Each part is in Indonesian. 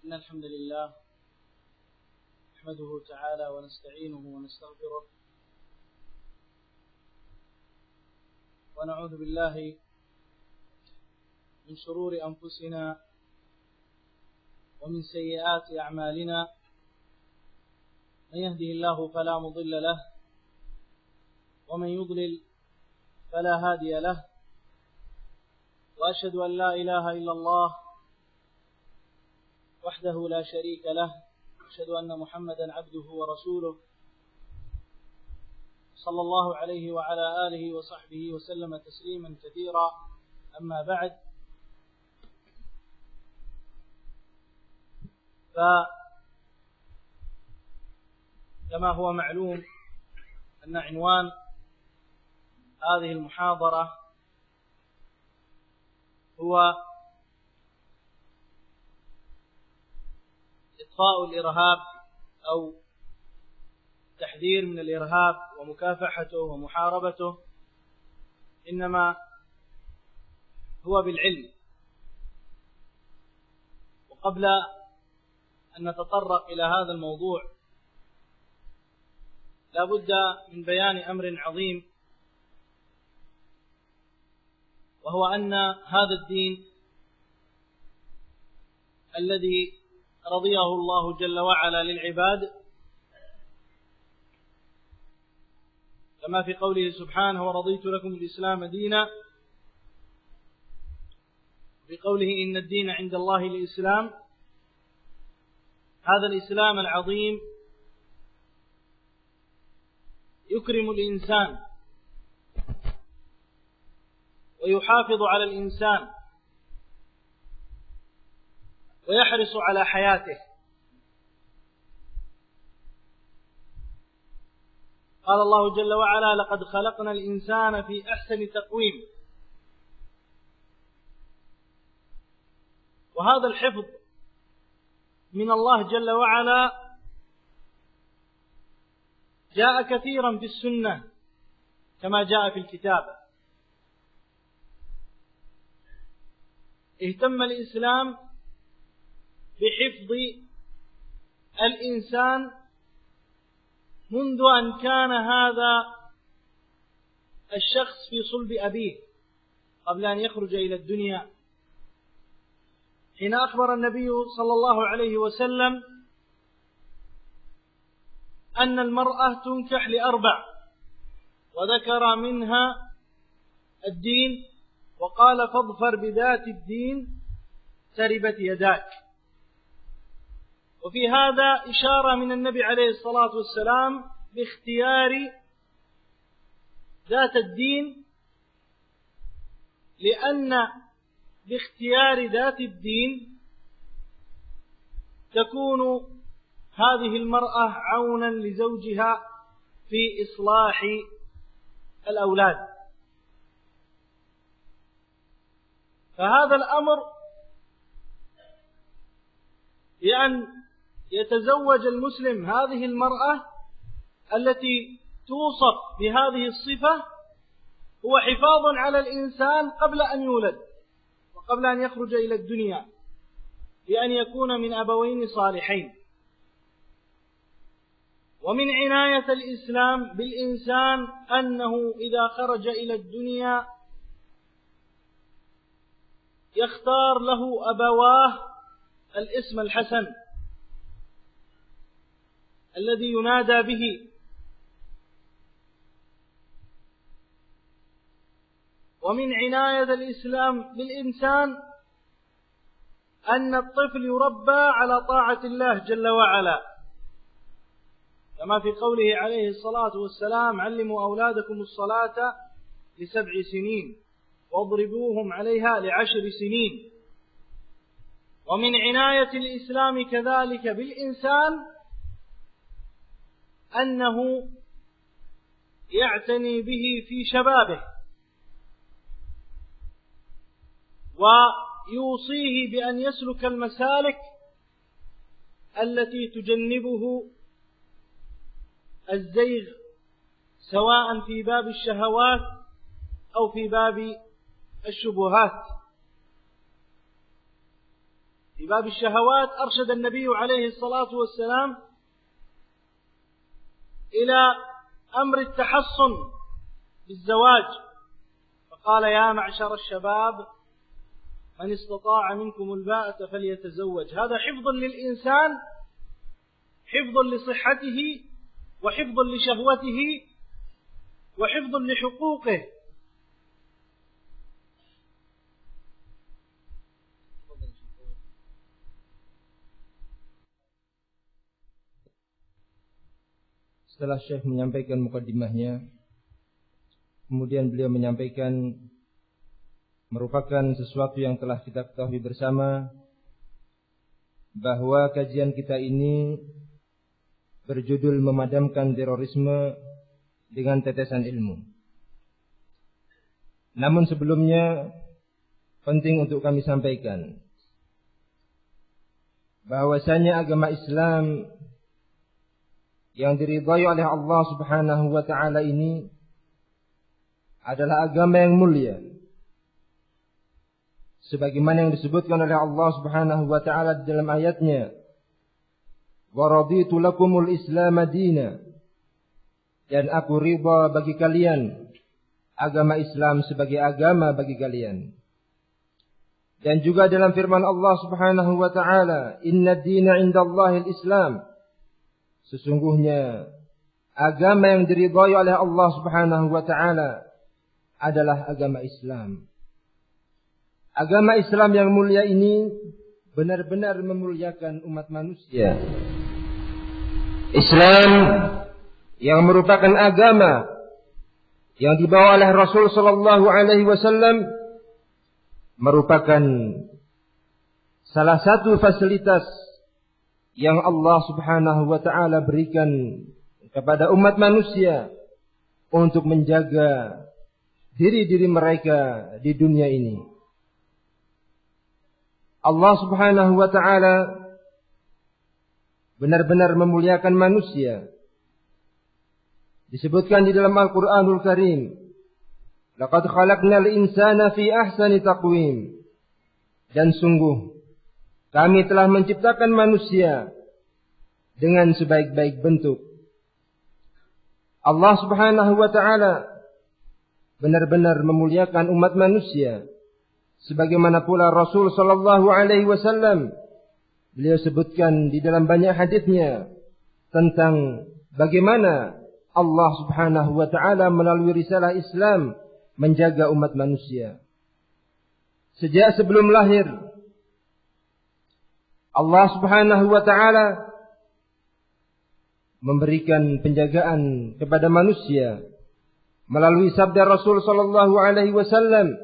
إن الحمد لله نحمده تعالى ونستعينه ونستغفره ونعوذ بالله من شرور أنفسنا ومن سيئات أعمالنا. من يهده الله فلا مضل له ومن يضلل فلا هادي له، وأشهد أن لا إله إلا الله وحده لا شريك له، أشهد أن محمدا عبده ورسوله صلى الله عليه وعلى آله وصحبه وسلم تسليما كثيرا. أما بعد، فكما هو معلوم أن عنوان هذه المحاضرة هو إطفاء الإرهاب أو تحذير من الإرهاب ومكافحته ومحاربته، إنما هو بالعلم. وقبل أن نتطرق إلى هذا الموضوع لا بد من بيان أمر عظيم، وهو أن هذا الدين الذي رضيه الله جل وعلا للعباد، كما في قوله سبحانه ورضيت لكم الإسلام دينا، في قوله إن الدين عند الله الإسلام، هذا الإسلام العظيم يكرم الإنسان ويحافظ على الإنسان ويحرص على حياته. قال الله جل وعلا لقد خلقنا الإنسان في أحسن تقويم. وهذا الحفظ من الله جل وعلا جاء كثيرا في السنة كما جاء في الكتاب. اهتم الإسلام بحفظ الإنسان منذ أن كان هذا الشخص في صلب أبيه قبل أن يخرج إلى الدنيا، حين أخبر النبي صلى الله عليه وسلم أن المرأة تنكح لأربع، وذكر منها الدين، وقال فاظفر بذات الدين تربت يداك. وفي هذا إشارة من النبي عليه الصلاة والسلام باختيار ذات الدين، لأن باختيار ذات الدين تكون هذه المرأة عونا لزوجها في إصلاح الأولاد. فهذا الأمر بأن يتزوج المسلم هذه المرأة التي توصف بهذه الصفة هو حفاظ على الإنسان قبل أن يولد وقبل أن يخرج إلى الدنيا، بأن يكون من أبوين صالحين. ومن عناية الإسلام بالإنسان أنه إذا خرج إلى الدنيا يختار له أبواه الاسم الحسن الذي ينادى به. ومن عناية الإسلام بالإنسان أن الطفل يربى على طاعة الله جل وعلا، كما في قوله عليه الصلاة والسلام علموا أولادكم الصلاة ل7 سنين واضربوهم عليها ل10 سنين. ومن عناية الإسلام كذلك بالإنسان أنه يعتني به في شبابه ويوصيه بأن يسلك المسالك التي تجنبه الزيغ، سواء في باب الشهوات أو في باب الشبهات. في باب الشهوات أرشد النبي عليه الصلاة والسلام إلى أمر التحصن بالزواج، فقال يا معشر الشباب من استطاع منكم الباءة فليتزوج. هذا حفظ للإنسان، حفظ لصحته وحفظ لشهوته وحفظ لحقوقه. Setelah Syekh menyampaikan mukaddimahnya, kemudian beliau menyampaikan merupakan sesuatu yang telah kita ketahui bersama bahwa kajian kita ini berjudul memadamkan terorisme dengan tetesan ilmu. Namun sebelumnya penting untuk kami sampaikan bahwasanya agama Islam yang diridhai oleh Allah Subhanahu wa taala ini adalah agama yang mulia. Sebagaimana yang disebutkan oleh Allah Subhanahu wa taala dalam ayatnya, "Wa raditu lakumul Islam madina." Dan aku ridha bagi kalian agama Islam sebagai agama bagi kalian. Dan juga dalam firman Allah Subhanahu wa taala, "Inna ad-dina 'indallahil Islam." Sesungguhnya agama yang diridhai oleh Allah Subhanahu wa taala adalah agama Islam. Agama Islam yang mulia ini benar-benar memuliakan umat manusia. Islam yang merupakan agama yang dibawa oleh Rasul sallallahu alaihi wasallam merupakan salah satu fasilitas yang Allah Subhanahu wa taala berikan kepada umat manusia untuk menjaga diri-diri mereka di dunia ini. Allah Subhanahu wa taala benar-benar memuliakan manusia. Disebutkan di dalam Al-Qur'anul Karim, "Laqad khalaqnal insana fi ahsani taqwim." Dan sungguh kami telah menciptakan manusia dengan sebaik-baik bentuk. Allah Subhanahu wa taala benar-benar memuliakan umat manusia. Sebagaimana pula Rasul sallallahu alaihi wasallam beliau sebutkan di dalam banyak hadisnya tentang bagaimana Allah Subhanahu wa taala melalui risalah Islam menjaga umat manusia. Sejak sebelum lahir Allah Subhanahu wa taala memberikan penjagaan kepada manusia melalui sabda Rasul sallallahu alaihi wasallam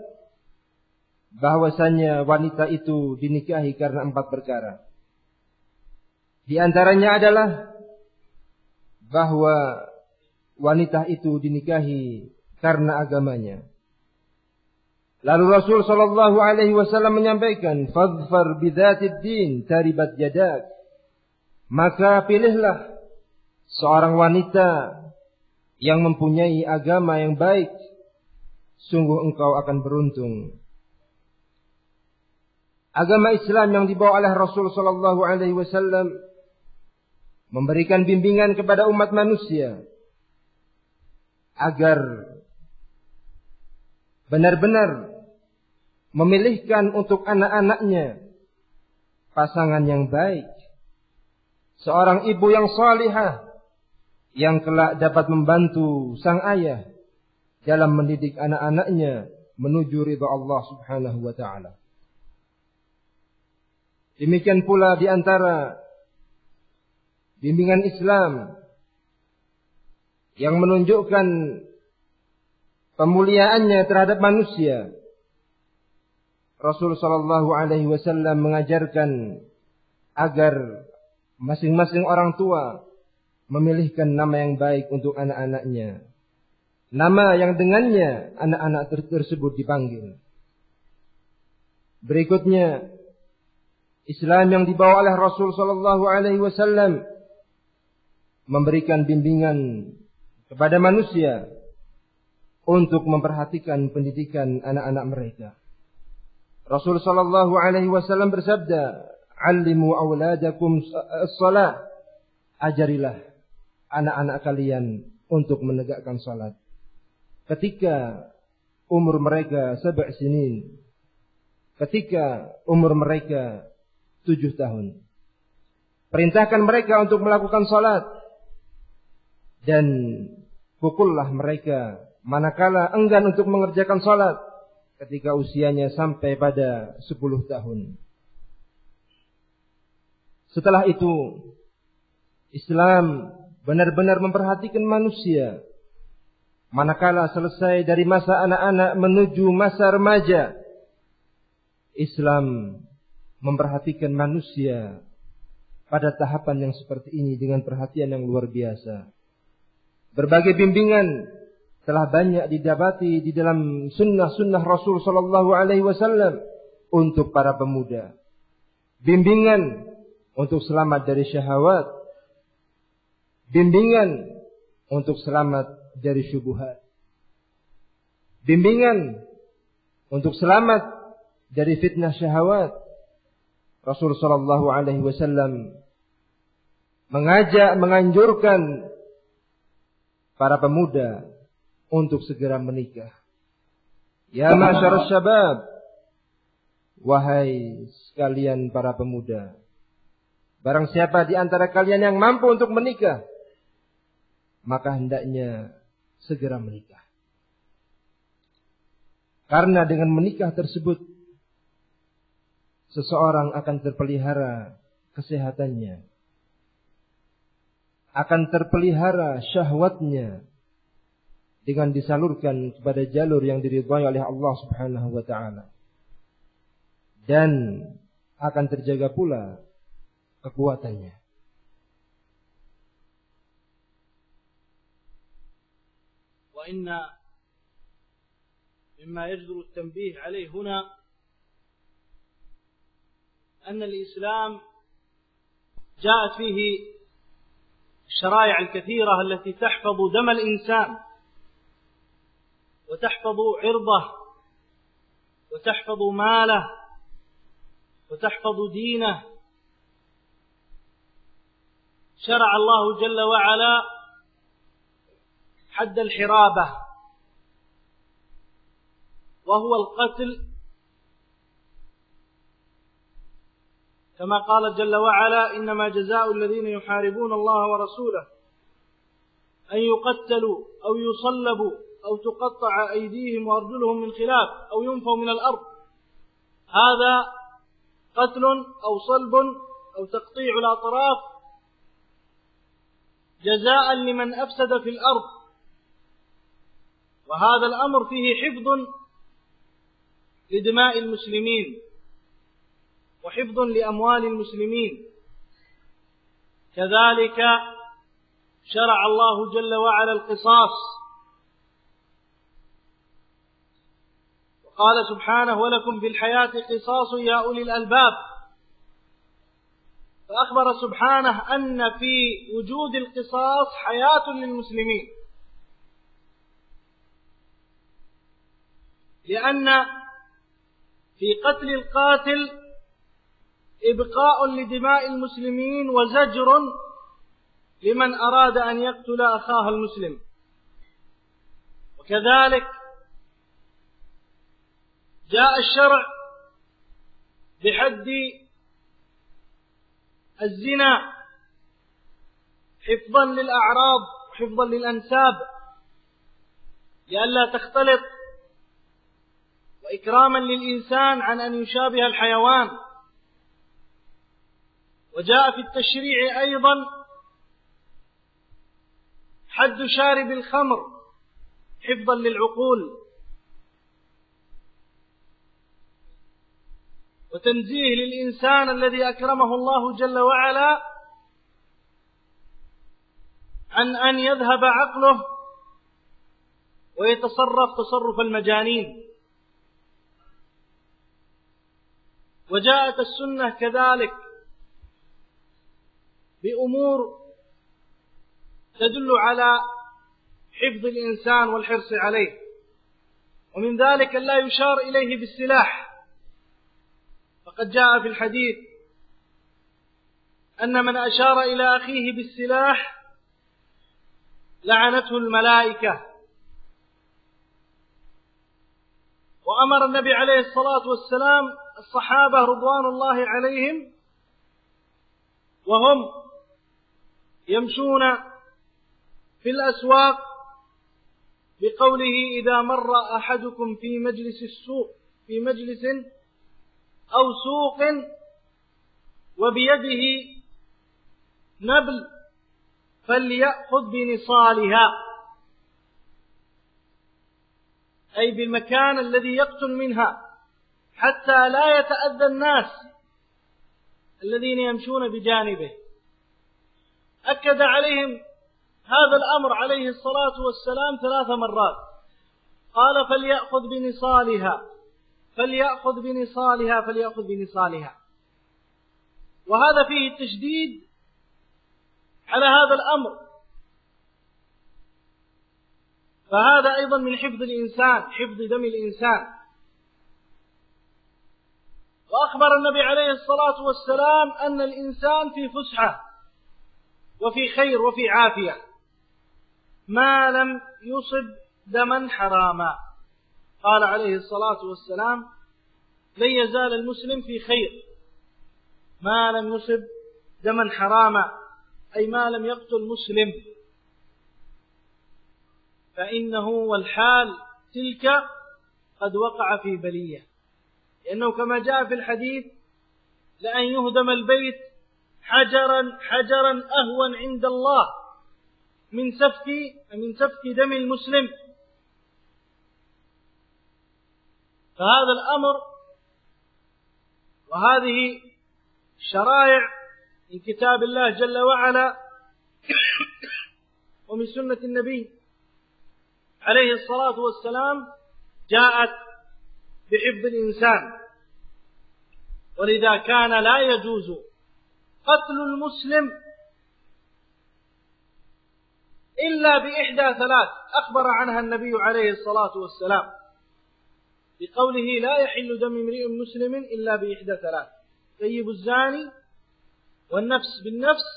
bahwasanya wanita itu dinikahi karena 4 perkara. Di antaranya adalah bahwa wanita itu dinikahi karena agamanya. Lalu Rasul sallallahu alaihi wasallam menyampaikan, "Fadhfar bidzatid din taribat yadak." Maka pilihlah seorang wanita yang mempunyai agama yang baik, sungguh engkau akan beruntung. Agama Islam yang dibawa oleh Rasul sallallahu alaihi wasallam memberikan bimbingan kepada umat manusia agar benar-benar memilihkan untuk anak-anaknya pasangan yang baik, seorang ibu yang salihah yang kelak dapat membantu sang ayah dalam mendidik anak-anaknya menuju ridha Allah Subhanahu wa taala. Demikian pula di antara bimbingan Islam yang menunjukkan pemuliaannya terhadap manusia. Rasul sallallahu alaihi wasallam mengajarkan agar masing-masing orang tua memilihkan nama yang baik untuk anak-anaknya. Nama yang dengannya anak-anak tersebut dipanggil. Berikutnya, Islam yang dibawa oleh Rasul sallallahu alaihi wasallam memberikan bimbingan kepada manusia untuk memperhatikan pendidikan anak-anak mereka. Rasul sallallahu alaihi wasallam bersabda, 'allimu auladakum as-shalah. Ajarilah anak-anak kalian untuk menegakkan salat ketika umur mereka 7 sinin, ketika umur mereka 7 tahun. Perintahkan mereka untuk melakukan salat dan pukullah mereka manakala enggan untuk mengerjakan salat ketika usianya sampai pada 10 tahun. Setelah itu, Islam benar-benar memperhatikan manusia. Manakala selesai dari masa anak-anak menuju masa remaja, Islam memperhatikan manusia pada tahapan yang seperti ini dengan perhatian yang luar biasa. Berbagai bimbingan telah banyak didapati di dalam sunnah-sunnah Rasul sallallahu alaihi wasallam untuk para pemuda. Bimbingan untuk selamat dari syahwat, bimbingan untuk selamat dari syubhat, bimbingan untuk selamat dari fitnah syahwat. Rasul sallallahu alaihi wasallam menganjurkan para pemuda untuk segera menikah. Ya ma'syarus syabab, wahai sekalian para pemuda, barang siapa di antara kalian yang mampu untuk menikah, maka hendaknya segera menikah. Karena dengan menikah tersebut, seseorang akan terpelihara kesehatannya, akan terpelihara syahwatnya dengan disalurkan kepada jalur yang diridhai oleh Allah Subhanahu wa taala. Dan akan terjaga pula kekuatannya. Wa inna mimma yajdur at-tanbih alayhi huna أن الإسلام جاءت فيه الشرائع الكثيرة التي تحفظ دم الإنسان وتحفظ عرضه وتحفظ ماله وتحفظ دينه. شرع الله جل وعلا حد الحرابة، وهو القتل، كما قال جل وعلا: إنما جزاء الذين يحاربون الله ورسوله أن يقتلوا أو يصلبوا أو تقطع أيديهم وأرجلهم من خلاف أو ينفوا من الأرض. هذا قتل أو صلب أو تقطيع الأطراف جزاء لمن أفسد في الأرض. وهذا الأمر فيه حفظ لدماء المسلمين وحفظ لأموال المسلمين. كذلك شرع الله جل وعلا القصاص، وقال سبحانه: ولكم في الحياة قصاص يا أولي الألباب. فأخبر سبحانه أن في وجود القصاص حياة للمسلمين، لأن في قتل القاتل إبقاء لدماء المسلمين وزجر لمن أراد أن يقتل أخاه المسلم. وكذلك جاء الشرع بحد الزنا حفظا للأعراض وحفظا للأنساب لئلا تختلط، وإكراما للإنسان عن أن يشابه الحيوان. وجاء في التشريع أيضا حد شارب الخمر حفظا للعقول، وتنزيه للإنسان الذي أكرمه الله جل وعلا عن أن يذهب عقله ويتصرف تصرف المجانين. وجاءت السنة كذلك بأمور تدل على حفظ الإنسان والحرص عليه، ومن ذلك لا يشار إليه بالسلاح، فقد جاء في الحديث أن من أشار إلى أخيه بالسلاح لعنته الملائكة. وأمر النبي عليه الصلاة والسلام الصحابة رضوان الله عليهم وهم يمشون في الأسواق بقوله: إذا مر أحدكم في مجلس أو سوق وبيده نبل فليأخذ بنصالها، أي بالمكان الذي يقتل منها، حتى لا يتأذى الناس الذين يمشون بجانبه. أكد عليهم هذا الأمر عليه الصلاة والسلام 3 مرات، قال: فليأخذ بنصالها، فليأخذ بنصالها، فليأخذ بنصالها. وهذا فيه التشديد على هذا الأمر، فهذا أيضا من حفظ الإنسان، حفظ دم الإنسان. وأخبر النبي عليه الصلاة والسلام أن الإنسان في فسحة وفي خير وفي عافية ما لم يصب دما حراما. قال عليه الصلاة والسلام: لن يزال المسلم في خير ما لم يصب دما حراما، أي ما لم يقتل مسلم، فإنه والحال تلك قد وقع في بلية. لأنه كما جاء في الحديث: لأن يهدم البيت حجرا حجرا أهون عند الله من سفك دم المسلم. فهذا الأمر وهذه الشرائع من كتاب الله جل وعلا ومن سنة النبي عليه الصلاة والسلام جاءت بحفظ الإنسان. ولذا كان لا يجوز قتل المسلم إلا بإحدى 3 أخبر عنها النبي عليه الصلاة والسلام بقوله: لا يحل دم امرئ مسلم إلا بإحدى 3: طيب الزاني، والنفس بالنفس،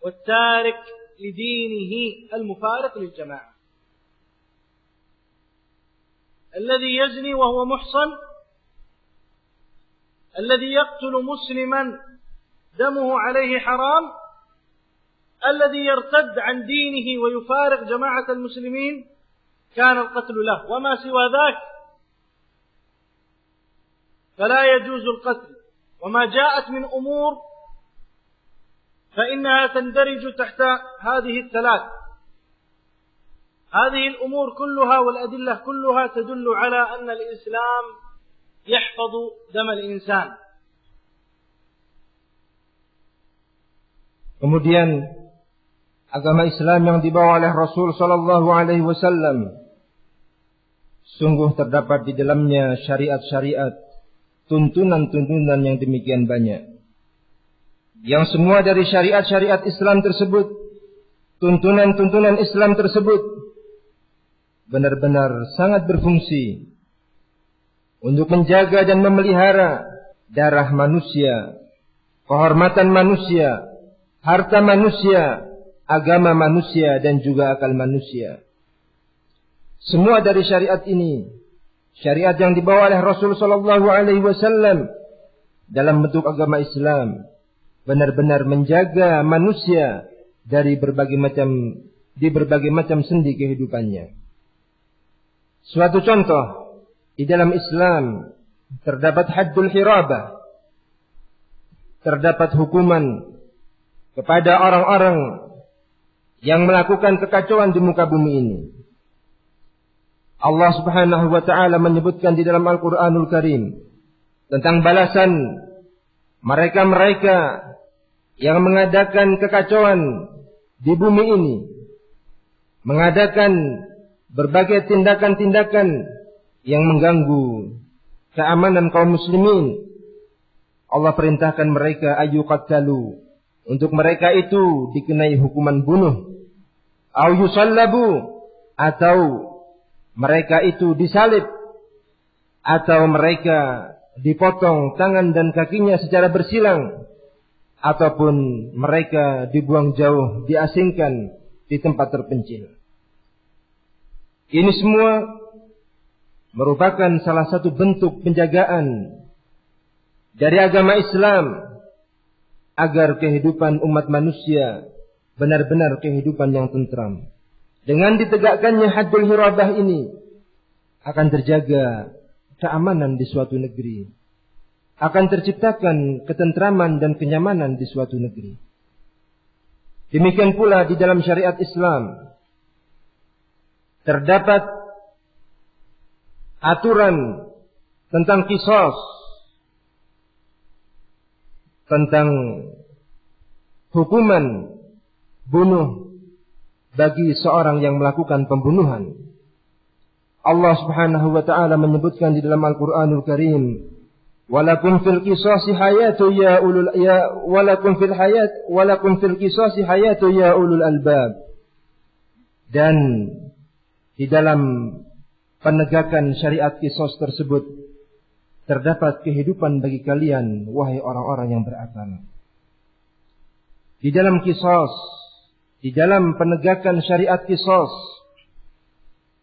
والتارك لدينه المفارق للجماعة. الذي يزني وهو محصن، الذي يقتل مسلما دمه عليه حرام، الذي يرتد عن دينه ويفارق جماعة المسلمين كان القتل له. وما سوى ذاك فلا يجوز القتل. وما جاءت من أمور فإنها تندرج تحت هذه ال3. هذه الأمور كلها والأدلة كلها تدل على أن الإسلام يحفظ دم الإنسان. Kemudian agama Islam yang dibawa oleh Rasul sallallahu alaihi wasallam sungguh terdapat di dalamnya syariat-syariat, tuntunan-tuntunan yang demikian banyak. Yang semua dari syariat-syariat Islam tersebut, tuntunan-tuntunan Islam tersebut benar-benar sangat berfungsi untuk menjaga dan memelihara darah manusia, kehormatan manusia, harta manusia, agama manusia, dan juga akal manusia. Semua dari syariat ini, syariat yang dibawa oleh Rasul sallallahu alaihi wasallam dalam bentuk agama Islam, benar-benar menjaga manusia dari berbagai macam sendi kehidupannya. Suatu contoh, di dalam Islam terdapat haddul hirabah, terdapat hukuman kepada orang-orang yang melakukan kekacauan di muka bumi ini. Allah Subhanahu wa taala menyebutkan di dalam Al-Qur'anul Karim tentang balasan mereka-mereka yang mengadakan kekacauan di bumi ini, mengadakan berbagai tindakan-tindakan yang mengganggu keamanan kaum muslimin. Allah perintahkan mereka ayyuqattalu, untuk mereka itu dikenai hukuman bunuh, au yusallabu, atau mereka itu disalib, atau mereka dipotong tangan dan kakinya secara bersilang, ataupun mereka dibuang jauh, diasingkan di tempat terpencil. Ini semua merupakan salah satu bentuk penjagaan dari agama Islam agar kehidupan umat manusia benar-benar kehidupan yang tentram. Dengan ditegakkannya haddul hirabah ini akan terjaga keamanan di suatu negeri, akan terciptakan ketentraman dan kenyamanan di suatu negeri. Demikian pula di dalam syariat Islam terdapat aturan tentang qisas, tentang hukuman bunuh bagi seorang yang melakukan pembunuhan. Allah Subhanahu wa taala menyebutkan di dalam Al-Qur'anul Karim, "Walakum fil qisasi hayatu ya ulul albab." Dan di dalam penegakan syariat qisas tersebut terdapat kehidupan bagi kalian, wahai orang-orang yang berakal. Di dalam qisas, di dalam penegakan syariat qisas,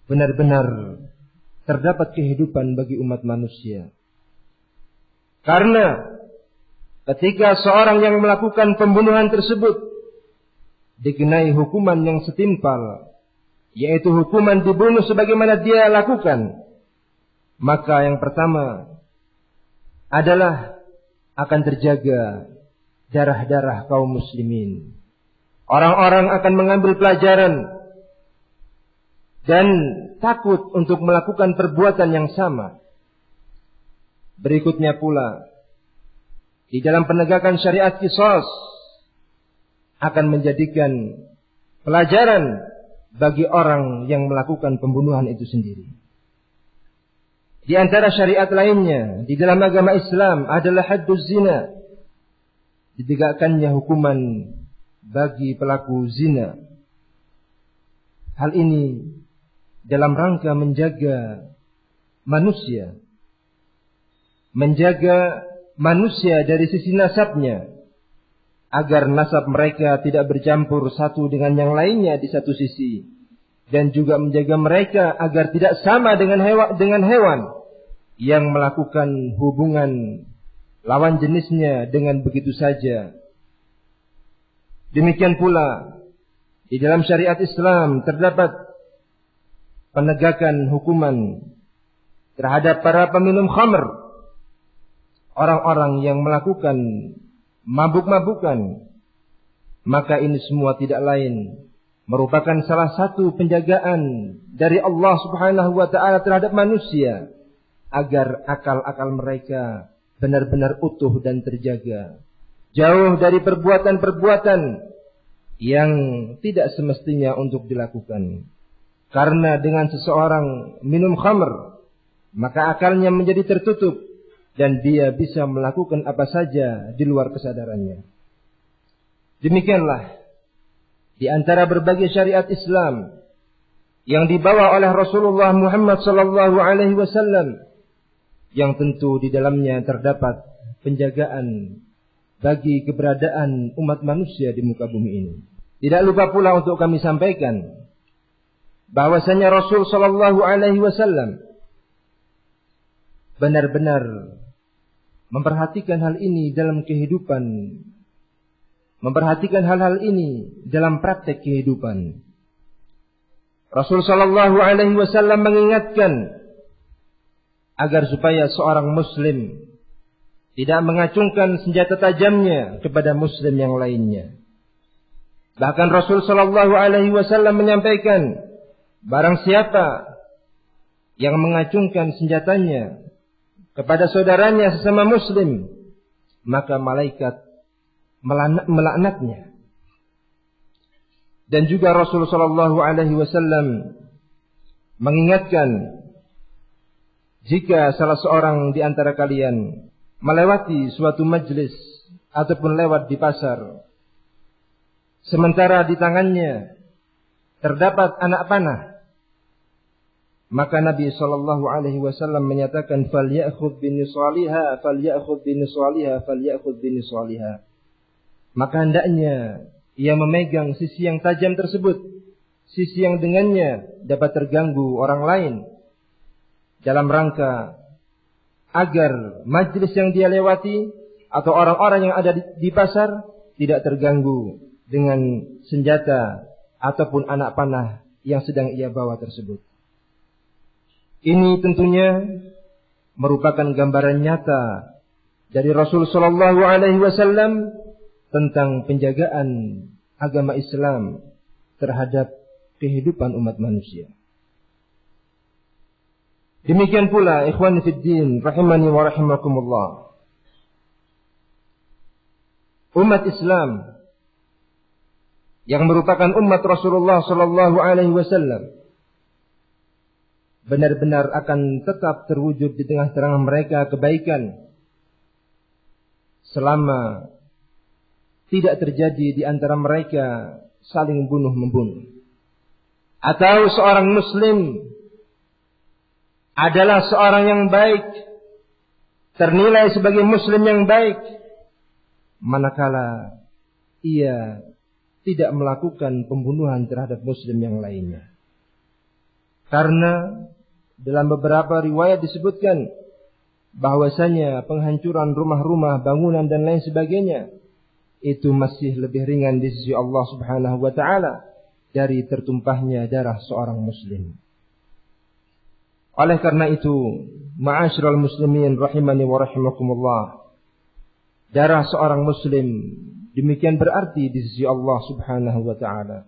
benar-benar terdapat kehidupan bagi umat manusia. Karena ketika seorang yang melakukan pembunuhan tersebut dikenai hukuman yang setimpal, yaitu hukuman dibunuh sebagaimana dia lakukan, maka yang pertama adalah akan terjaga darah-darah kaum muslimin. Orang-orang akan mengambil pelajaran dan takut untuk melakukan perbuatan yang sama. Berikutnya pula, di dalam penegakan syariat qisas akan menjadikan pelajaran bagi orang yang melakukan pembunuhan itu sendiri. Di antara syariat lainnya di dalam agama Islam adalah hadduz zina. Ditegakkannya hukuman bagi pelaku zina. Hal ini dalam rangka menjaga manusia. Menjaga manusia dari sisi nasabnya, agar nasab mereka tidak bercampur satu dengan yang lainnya di satu sisi, dan juga menjaga mereka agar tidak sama dengan hewan yang melakukan hubungan lawan jenisnya dengan begitu saja. Demikian pula di dalam syariat Islam terdapat penegakan hukuman terhadap para peminum khamr, orang-orang yang melakukan mabuk-mabukan. Maka ini semua tidak lain merupakan salah satu penjagaan dari Allah Subhanahu wa taala terhadap manusia, agar akal-akal mereka benar-benar utuh dan terjaga, jauh dari perbuatan-perbuatan yang tidak semestinya untuk dilakukan. Karena dengan seseorang minum khamr, maka akalnya menjadi tertutup dan dia bisa melakukan apa saja di luar kesadarannya. Demikianlah di antara berbagai syariat Islam yang dibawa oleh Rasulullah Muhammad sallallahu alaihi wasallam, yang tentu di dalamnya terdapat penjagaan bagi keberadaan umat manusia di muka bumi ini. Tidak lupa pula untuk kami sampaikan bahwasanya Rasul sallallahu alaihi wasallam benar-benar memperhatikan hal ini dalam kehidupan, memperhatikan hal-hal ini dalam praktek kehidupan. Rasul sallallahu alaihi wasallam mengingatkan agar supaya seorang muslim tidak mengacungkan senjata tajamnya kepada muslim yang lainnya. Bahkan Rasul sallallahu alaihi wasallam menyampaikan, barang siapa yang mengacungkan senjatanya kepada saudaranya sesama muslim, maka malaikat melaknatnya. Dan juga Rasul sallallahu alaihi wasallam mengingatkan, jika salah seorang di antara kalian melewati suatu majlis ataupun lewat di pasar, sementara di tangannya terdapat anak panah, maka Nabi sallallahu alaihi wasallam menyatakan, "Falyakhudh binisaliha, falyakhudh binisaliha, falyakhudh binisaliha." maka hendaknya ia memegang sisi yang tajam tersebut, sisi yang dengannya dapat terganggu orang lain, dalam rangka agar majlis yang dia lewati atau orang-orang yang ada di pasar tidak terganggu dengan senjata ataupun anak panah yang sedang ia bawa tersebut. Ini tentunya merupakan gambaran nyata dari Rasul sallallahu alaihi wasallam tentang penjagaan agama Islam terhadap kehidupan umat manusia. Demikian pula ikhwan fiddin rahimani wa rahimakumullah. Umat Islam yang merupakan umat Rasulullah sallallahu alaihi wasallam benar-benar akan tetap terwujud di tengah-tengah mereka kebaikan selama tidak terjadi di antara mereka saling bunuh-membunuh. Atau seorang muslim adalah seorang yang baik, ternilai sebagai muslim yang baik, manakala ia tidak melakukan pembunuhan terhadap muslim yang lainnya. Karena dalam beberapa riwayat disebutkan bahwasanya penghancuran rumah-rumah, bangunan dan lain sebagainya itu masih lebih ringan di sisi Allah Subhanahu wa taala dari tertumpahnya darah seorang muslim. Oleh karena itu, ma'asyiral muslimin rahimani wa rahimakumullah, darah seorang muslim demikian berarti di sisi Allah Subhanahu wa taala.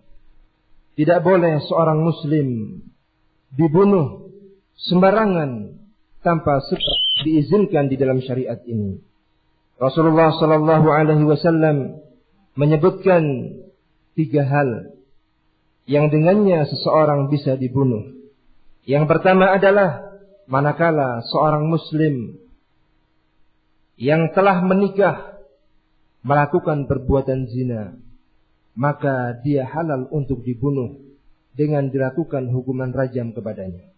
Tidak boleh seorang muslim dibunuh sembarangan tanpa sebab diizinkan di dalam syariat ini. Rasulullah sallallahu alaihi wasallam menyebutkan 3 hal yang dengannya seseorang bisa dibunuh. Yang pertama adalah manakala seorang muslim yang telah menikah melakukan perbuatan zina, maka dia halal untuk dibunuh dengan dilakukan hukuman rajam kepadanya.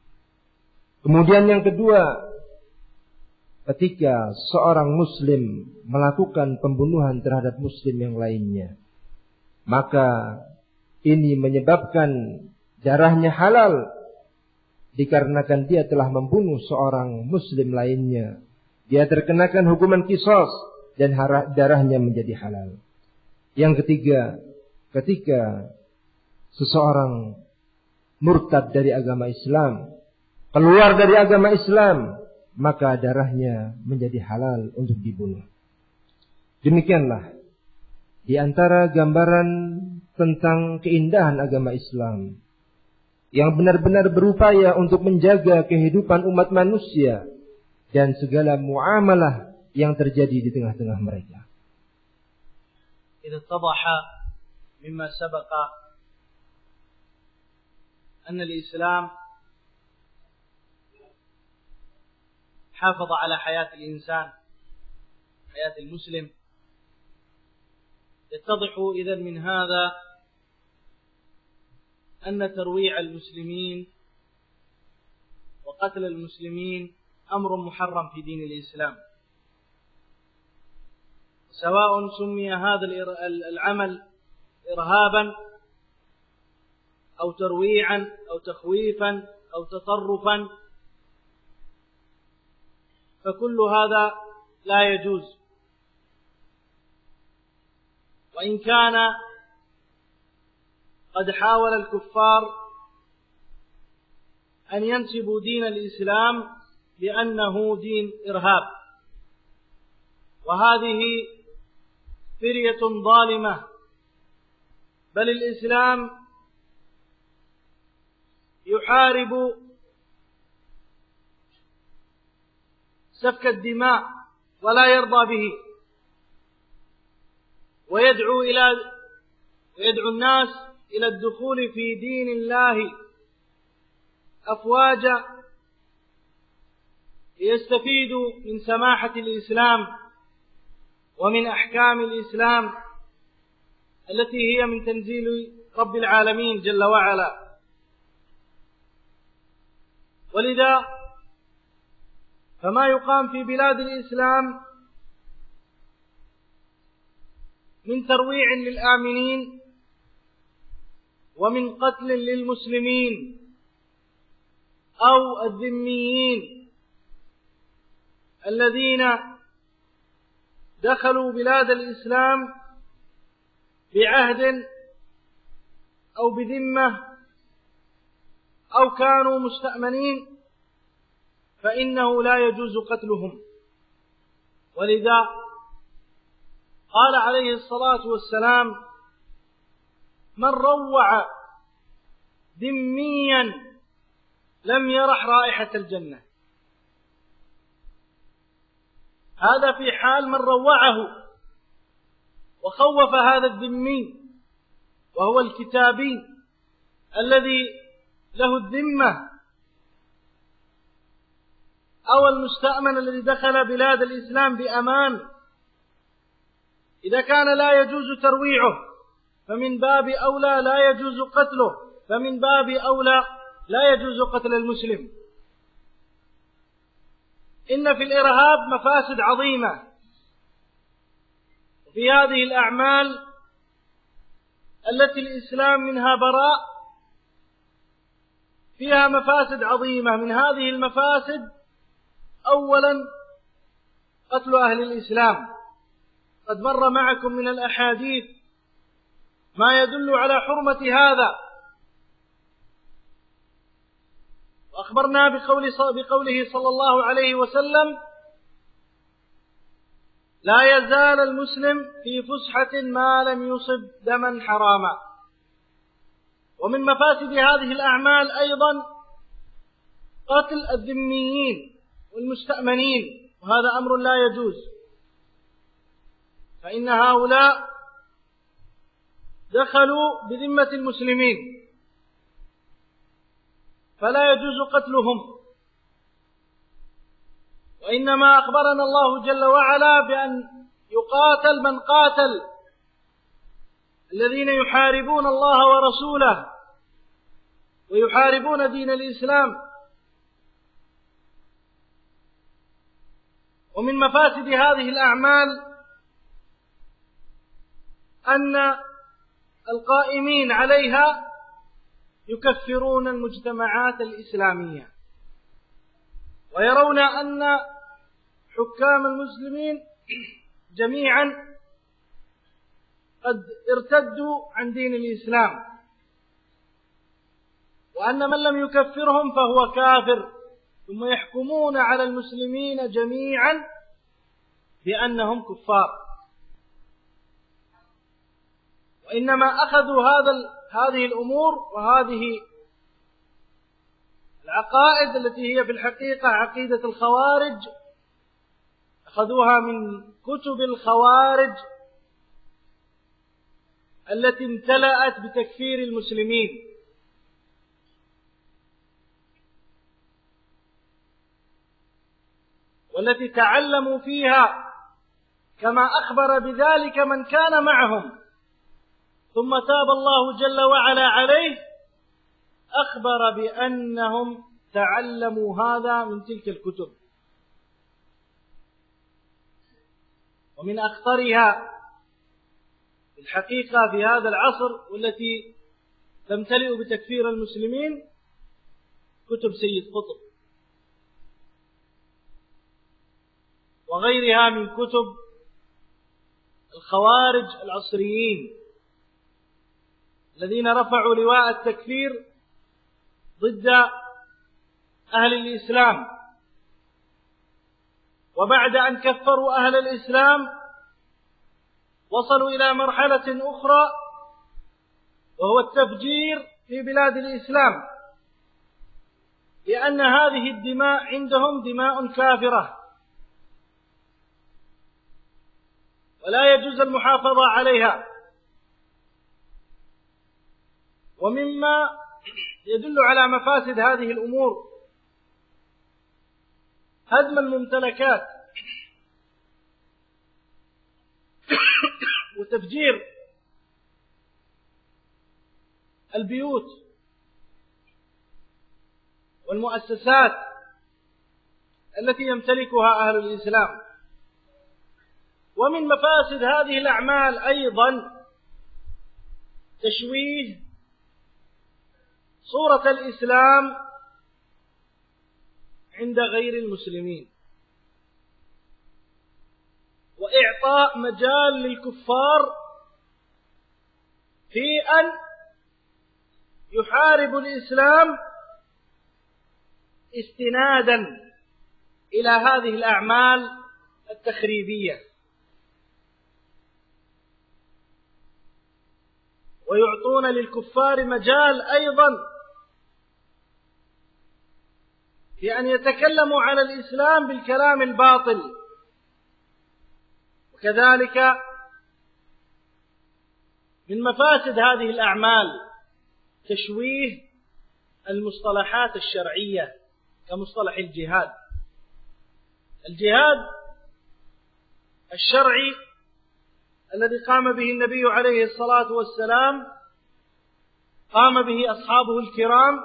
Kemudian yang kedua, ketika seorang muslim melakukan pembunuhan terhadap muslim yang lainnya, maka ini menyebabkan darahnya halal dikarenakan dia telah membunuh seorang muslim lainnya. Dia terkenakan hukuman qisas dan darahnya menjadi halal. Yang ketiga, ketika seseorang murtad dari agama Islam, keluar dari agama Islam, maka darahnya menjadi halal untuk dibunuh. Demikianlah di antara gambaran tentang keindahan agama Islam yang benar-benar berupaya untuk menjaga kehidupan umat manusia dan segala muamalah yang terjadi di tengah-tengah mereka. Idza tabaha mimma sabaqa anna al-Islam حافظ على حياة الإنسان حياة المسلم يتضح إذن من هذا أن ترويع المسلمين وقتل المسلمين أمر محرم في دين الإسلام، سواء سمي هذا العمل إرهابا أو ترويعا أو تخويفا أو تطرفا، فكل هذا لا يجوز. وإن كان قد حاول الكفار أن ينسبوا دين الإسلام بأنه دين إرهاب، وهذه فرية ظالمة، بل الإسلام يحارب سفك الدماء ولا يرضى به، ويدعو الناس إلى الدخول في دين الله أفواجا ليستفيدوا من سماحة الإسلام ومن أحكام الإسلام التي هي من تنزيل رب العالمين جل وعلا. ولذا فما يقام في بلاد الإسلام من ترويع للآمنين ومن قتل للمسلمين أو الذميين الذين دخلوا بلاد الإسلام بعهد أو بذمة أو كانوا مستأمنين، فإنه لا يجوز قتلهم. ولذا قال عليه الصلاة والسلام: من روع ذميا لم يرح رائحة الجنة. هذا في حال من روعه وخوف هذا الذمي، وهو الكتابي الذي له الذمة، أو المستأمن الذي دخل بلاد الإسلام بأمان. إذا كان لا يجوز ترويعه فمن باب أولى لا يجوز قتله، فمن باب أولى لا يجوز قتل المسلم. إن في الإرهاب مفاسد عظيمة، وفي هذه الأعمال التي الإسلام منها براء فيها مفاسد عظيمة. من هذه المفاسد: أولا قتل أهل الإسلام. قد مر معكم من الأحاديث ما يدل على حرمة هذا، وأخبرنا بقوله صلى الله عليه وسلم: لا يزال المسلم في فسحة ما لم يصب دما حراما. ومن مفاسد هذه الأعمال أيضا قتل الذميين والمستأمنين، وهذا أمر لا يجوز، فإن هؤلاء دخلوا بذمة المسلمين فلا يجوز قتلهم. وإنما أخبرنا الله جل وعلا بأن يقاتل من قاتل الذين يحاربون الله ورسوله ويحاربون دين الإسلام. ومن مفاسد هذه الأعمال أن القائمين عليها يكفرون المجتمعات الإسلامية، ويرون أن حكام المسلمين جميعا قد ارتدوا عن دين الإسلام، وأن من لم يكفرهم فهو كافر، ثم يحكمون على المسلمين جميعا بأنهم كفار. وإنما أخذوا هذه الأمور وهذه العقائد التي هي في الحقيقة عقيدة الخوارج، أخذوها من كتب الخوارج التي امتلأت بتكفير المسلمين. والتي تعلموا فيها كما أخبر بذلك من كان معهم، ثم تاب الله جل وعلا عليه، أخبر بأنهم تعلموا هذا من تلك الكتب. ومن أخطرها الحقيقة في هذا العصر والتي تمتلئ بتكفير المسلمين كتب سيد قطب وغيرها من كتب الخوارج العصريين الذين رفعوا لواء التكفير ضد أهل الإسلام، وبعد أن كفروا أهل الإسلام وصلوا إلى مرحلة أخرى وهو التفجير في بلاد الإسلام، لأن هذه الدماء عندهم دماء كافرة ولا يجوز المحافظة عليها. ومما يدل على مفاسد هذه الأمور هدم الممتلكات وتفجير البيوت والمؤسسات التي يمتلكها أهل الإسلام، ومن مفاسد هذه الأعمال أيضا تشويه صورة الإسلام عند غير المسلمين، وإعطاء مجال للكفار في أن يحاربوا الإسلام استنادا إلى هذه الأعمال التخريبية، ويعطون للكفار مجال أيضا في أن يتكلموا على الإسلام بالكلام الباطل. وكذلك من مفاسد هذه الأعمال تشويه المصطلحات الشرعية كمصطلح الجهاد. الجهاد الشرعي الذي قام به النبي عليه الصلاة والسلام، قام به أصحابه الكرام،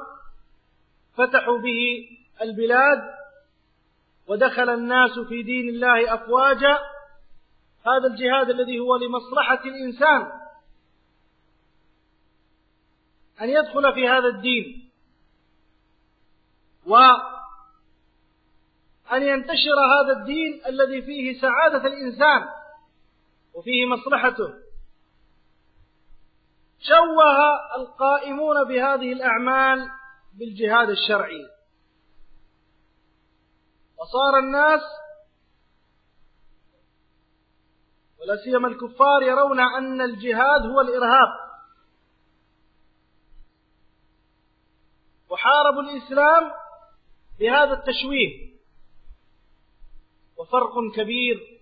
فتحوا به البلاد ودخل الناس في دين الله أفواجا. هذا الجهاد الذي هو لمصلحة الإنسان أن يدخل في هذا الدين وأن ينتشر هذا الدين الذي فيه سعادة الإنسان وفيه مصلحته. شوه القائمون بهذه الأعمال بالجهاد الشرعي، وصار الناس ولا سيما الكفار يرون أن الجهاد هو الإرهاب، وحاربوا الإسلام بهذا التشويه. وفرق كبير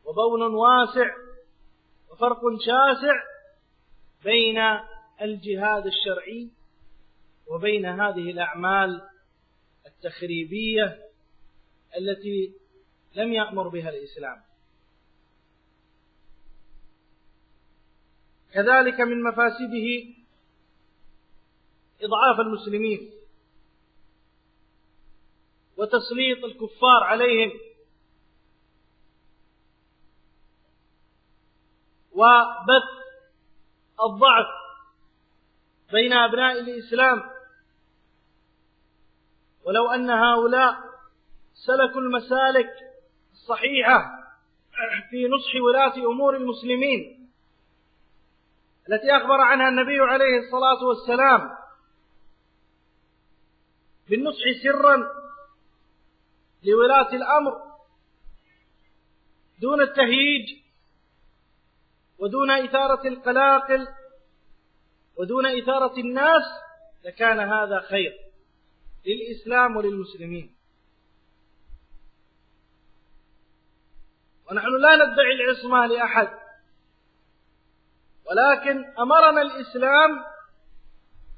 وبون واسع وفرق شاسع بين الجهاد الشرعي وبين هذه الأعمال التخريبية التي لم يأمر بها الإسلام. كذلك من مفاسده إضعاف المسلمين وتسليط الكفار عليهم، وبث الضعف بين أبناء الإسلام. ولو أن هؤلاء سلكوا المسالك الصحيحة في نصح ولاة أمور المسلمين التي أخبر عنها النبي عليه الصلاة والسلام بالنصح سرا لولاة الأمر دون التهييج ودون إثارة القلاقل ودون إثارة الناس، لكان هذا خير للإسلام وللمسلمين. ونحن لا ندعي العصمة لأحد، ولكن أمرنا الإسلام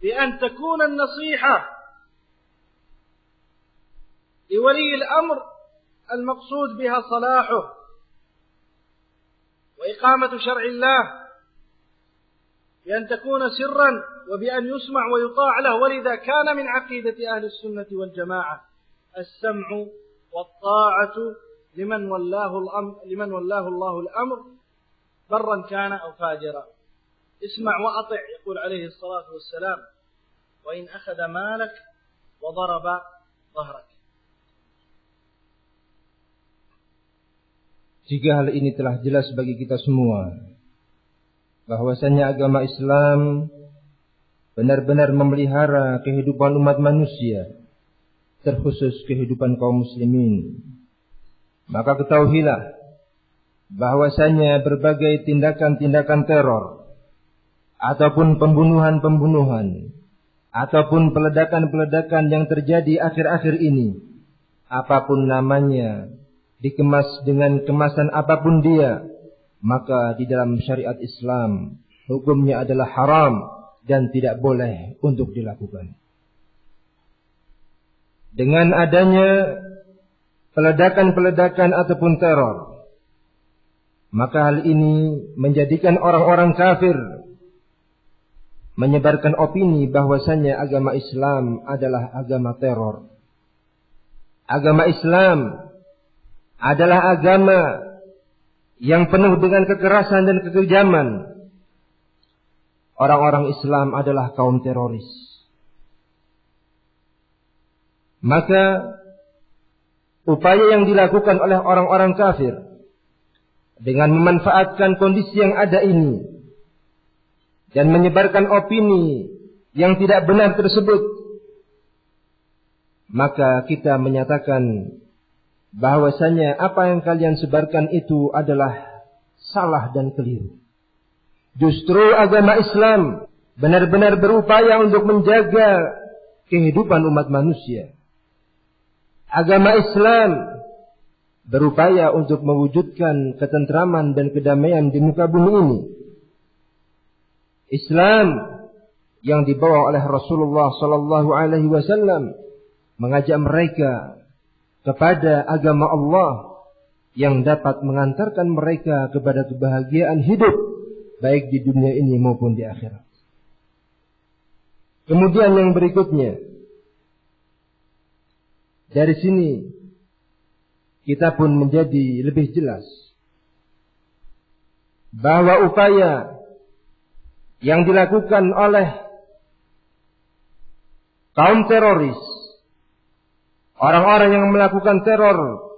بأن تكون النصيحة لولي الأمر المقصود بها صلاحه وإقامة شرع الله، بأن تكون سرا وبأن يسمع ويطاع له. ولذا كان من عقيدة أهل السنة والجماعة السمع والطاعة لمن ولاه الله الأمر برا كان أو فاجرا. اسمع وأطع، يقول عليه الصلاة والسلام، وإن أخذ مالك وضرب ظهرك. Jika hal ini telah jelas bagi kita semua, bahwasanya agama Islam benar-benar memelihara kehidupan umat manusia, terkhusus kehidupan kaum muslimin, maka ketahuilah bahwasanya berbagai tindakan-tindakan teror ataupun pembunuhan-pembunuhan ataupun peledakan-peledakan yang terjadi akhir-akhir ini, apapun namanya, dikemas dengan kemasan apapun dia, maka di dalam syariat Islam hukumnya adalah haram dan tidak boleh untuk dilakukan. Dengan adanya peledakan-peledakan ataupun teror, maka hal ini menjadikan orang-orang kafir menyebarkan opini bahwasanya agama Islam adalah agama teror. Agama Islam adalah agama yang penuh dengan kekerasan dan kekejaman, orang-orang Islam adalah kaum teroris. Maka upaya yang dilakukan oleh orang-orang kafir dengan memanfaatkan kondisi yang ada ini dan menyebarkan opini yang tidak benar tersebut, maka kita menyatakan bahwasanya apa yang kalian sebarkan itu adalah salah dan keliru. Justru agama Islam benar-benar berupaya untuk menjaga kehidupan umat manusia. Agama Islam berupaya untuk mewujudkan ketentraman dan kedamaian di muka bumi ini. Islam yang dibawa oleh Rasulullah sallallahu alaihi wasallam mengajak mereka kepada agama Allah yang dapat mengantarkan mereka kepada kebahagiaan hidup baik di dunia ini maupun di akhirat. Kemudian yang berikutnya, dari sini kita pun menjadi lebih jelas bahwa upaya yang dilakukan oleh kaum teroris, orang-orang yang melakukan teror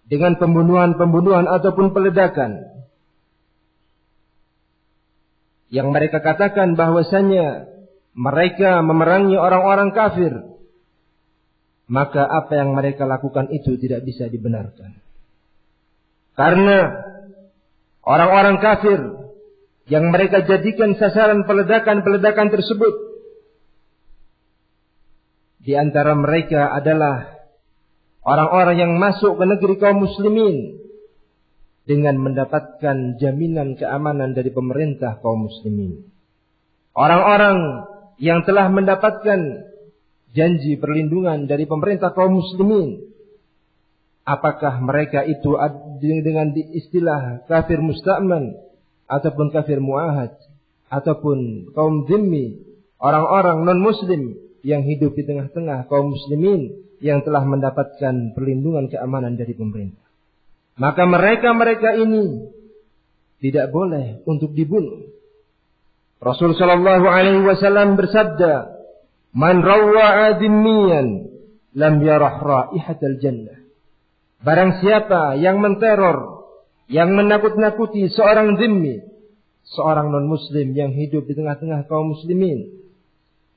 dengan pembunuhan ataupun peledakan, yang mereka katakan bahwasanya mereka memerangi orang-orang kafir, maka apa yang mereka lakukan itu tidak bisa dibenarkan. Karena orang-orang kafir yang mereka jadikan sasaran peledakan-peledakan tersebut, di antara mereka adalah orang-orang yang masuk ke negeri kaum muslimin dengan mendapatkan jaminan keamanan dari pemerintah kaum muslimin. Orang-orang yang telah mendapatkan janji perlindungan dari pemerintah kaum muslimin, apakah mereka itu dengan istilah kafir musta'man ataupun kafir mu'ahad ataupun kaum dhimmi, orang-orang non-muslim yang hidup di tengah-tengah kaum muslimin yang telah mendapatkan perlindungan keamanan dari pemerintah, maka mereka ini tidak boleh untuk dibunuh. Rasul sallallahu alaihi wasallam bersabda, "Man rawwa'a dhimmiyan lam yarah raihatal jannah." Barang siapa yang menteror, yang menakut-nakuti seorang dhimmi, seorang non-muslim yang hidup di tengah-tengah kaum muslimin,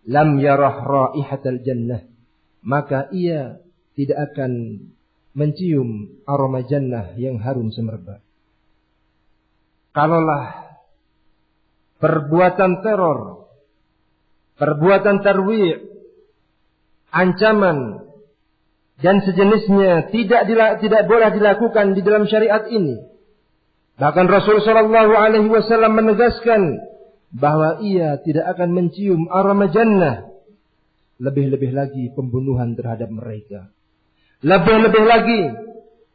lam yarah raihatal jannah, maka ia tidak akan mencium aroma jannah yang harum semerbak. Kalaulah perbuatan teror, perbuatan tarwi', ancaman dan sejenisnya tidak boleh dilakukan di dalam syariat ini, bahkan Rasul sallallahu alaihi wasallam menegaskan bahwa ia tidak akan mencium aroma jannah, lebih-lebih lagi pembunuhan terhadap mereka. Lebih-lebih lagi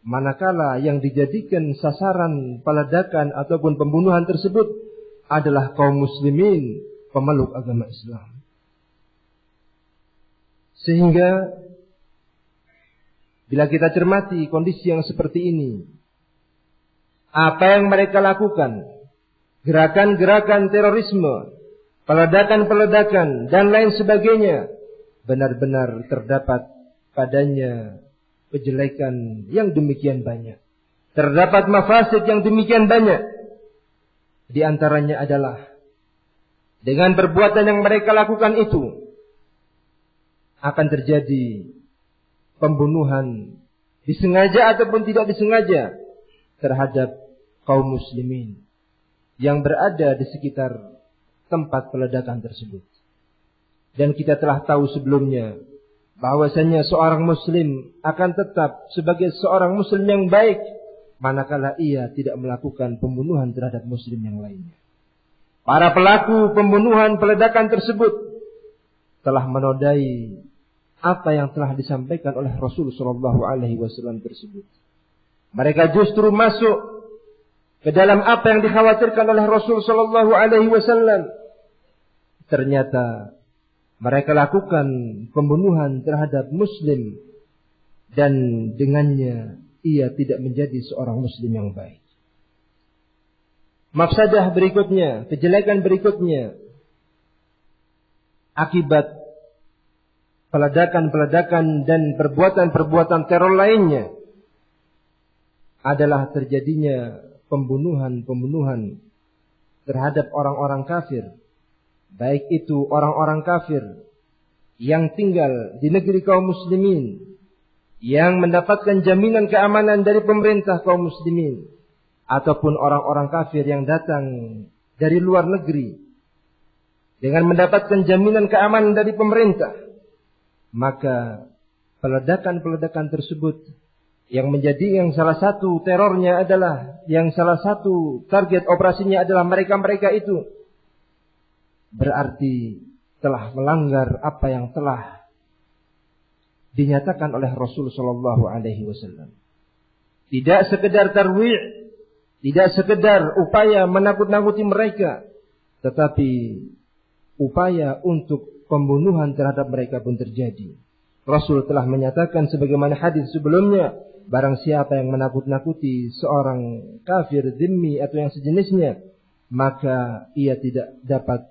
manakala yang dijadikan sasaran peledakan ataupun pembunuhan tersebut adalah kaum muslimin, pemeluk agama Islam. Sehingga bila kita cermati kondisi yang seperti ini, apa yang mereka lakukan, gerakan-gerakan terorisme, peledakan-peledakan dan lain sebagainya, benar-benar terdapat padanya kejelekan yang demikian banyak. Terdapat mafasid yang demikian banyak. Di antaranya adalah dengan perbuatan yang mereka lakukan itu akan terjadi pembunuhan disengaja ataupun tidak disengaja terhadap kaum muslimin yang berada di sekitar tempat peledakan tersebut. Dan kita telah tahu sebelumnya bahwasanya seorang muslim akan tetap sebagai seorang muslim yang baik manakala ia tidak melakukan pembunuhan terhadap muslim yang lainnya. Para pelaku pembunuhan peledakan tersebut telah menodai apa yang telah disampaikan oleh Rasul sallallahu alaihi wasallam tersebut. Mereka justru masuk ke dalam apa yang dikhawatirkan oleh Rasul sallallahu alaihi wasallam. Ternyata mereka lakukan pembunuhan terhadap muslim dan dengannya ia tidak menjadi seorang muslim yang baik. mafsadah berikutnya, kejelekan berikutnya, akibat peledakan-peledakan dan perbuatan-perbuatan teror lainnya adalah terjadinya pembunuhan-pembunuhan terhadap orang-orang kafir, baik itu orang-orang kafir yang tinggal di negeri kaum muslimin, yang mendapatkan jaminan keamanan dari pemerintah kaum muslimin, ataupun orang-orang kafir yang datang dari luar negeri dengan mendapatkan jaminan keamanan dari pemerintah. Maka peledakan-peledakan tersebut yang menjadi yang salah satu terornya adalah, yang salah satu target operasinya adalah mereka-mereka itu, berarti telah melanggar apa yang telah dinyatakan oleh Rasul sallallahu alaihi wasallam. Tidak sekedar tarwi', tidak sekedar upaya menakut-nakuti mereka, tetapi upaya untuk pembunuhan terhadap mereka pun terjadi. Rasul telah menyatakan sebagaimana hadis sebelumnya, barang siapa yang menakut-nakuti seorang kafir dhimmi atau yang sejenisnya, maka ia tidak dapat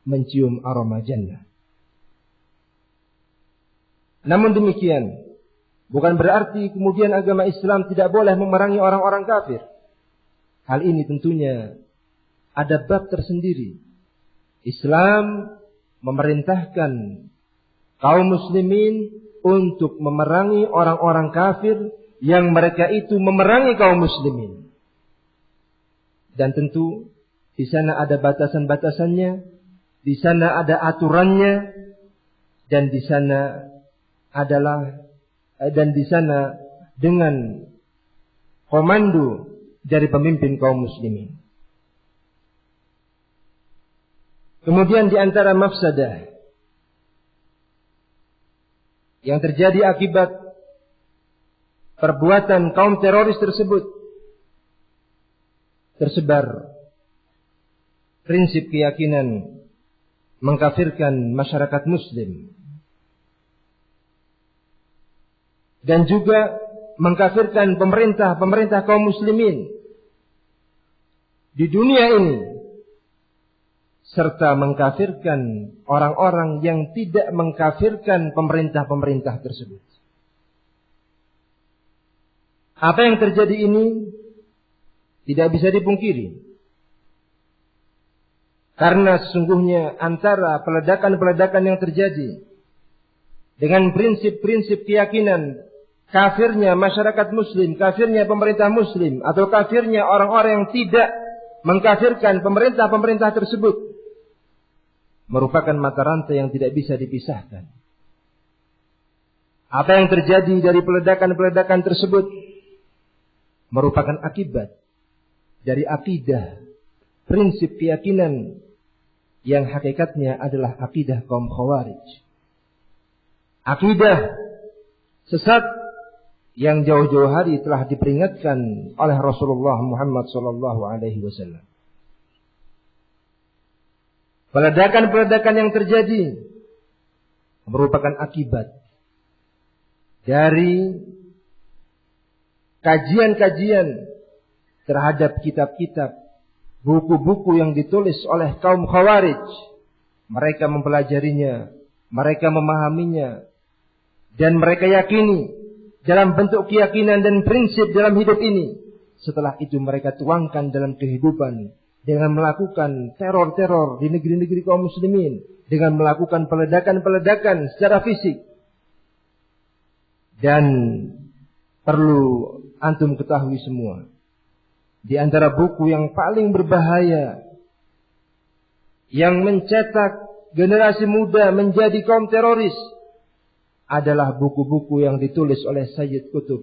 mencium aroma jannah. Namun demikian, bukan berarti kemudian agama Islam tidak boleh memerangi orang-orang kafir. Hal ini tentunya ada bab tersendiri. Islam memerintahkan kaum muslimin untuk memerangi orang-orang kafir yang mereka itu memerangi kaum muslimin. Dan tentu di sana ada batasan-batasannya, di sana ada aturannya, dan di sana dengan komando dari pemimpin kaum muslimin. Kemudian di antara mafsadah yang terjadi akibat perbuatan kaum teroris tersebut, tersebar prinsip keyakinan mengkafirkan masyarakat muslim dan juga mengkafirkan pemerintah kaum muslimin di dunia ini, serta mengkafirkan orang-orang yang tidak mengkafirkan pemerintah-pemerintah tersebut. Apa yang terjadi ini tidak bisa dipungkiri, karena sesungguhnya antara peledakan-peledakan yang terjadi dengan prinsip-prinsip keyakinan kafirnya masyarakat muslim, kafirnya pemerintah muslim, atau kafirnya orang-orang yang tidak mengkafirkan pemerintah-pemerintah tersebut, merupakan mata rantai yang tidak bisa dipisahkan. Apa yang terjadi dari peledakan-peledakan tersebut merupakan akibat dari akidah, prinsip keyakinan yang hakikatnya adalah akidah kaum Khawarij. Akidah sesat yang jauh-jauh hari telah diperingatkan oleh Rasulullah Muhammad sallallahu alaihi wasallam. Peledakan-peledakan yang terjadi merupakan akibat dari kajian-kajian terhadap kitab-kitab, buku-buku yang ditulis oleh kaum Khawarij. Mereka mempelajarinya, mereka memahaminya, dan mereka yakini dalam bentuk keyakinan dan prinsip dalam hidup ini. Setelah itu mereka tuangkan dalam kehidupan dengan melakukan teror-teror di negeri-negeri kaum muslimin, dengan melakukan peledakan-peledakan secara fisik. Dan perlu antum ketahui semua, di antara buku yang paling berbahaya yang mencetak generasi muda menjadi kaum teroris adalah buku-buku yang ditulis oleh Sayyid Qutb.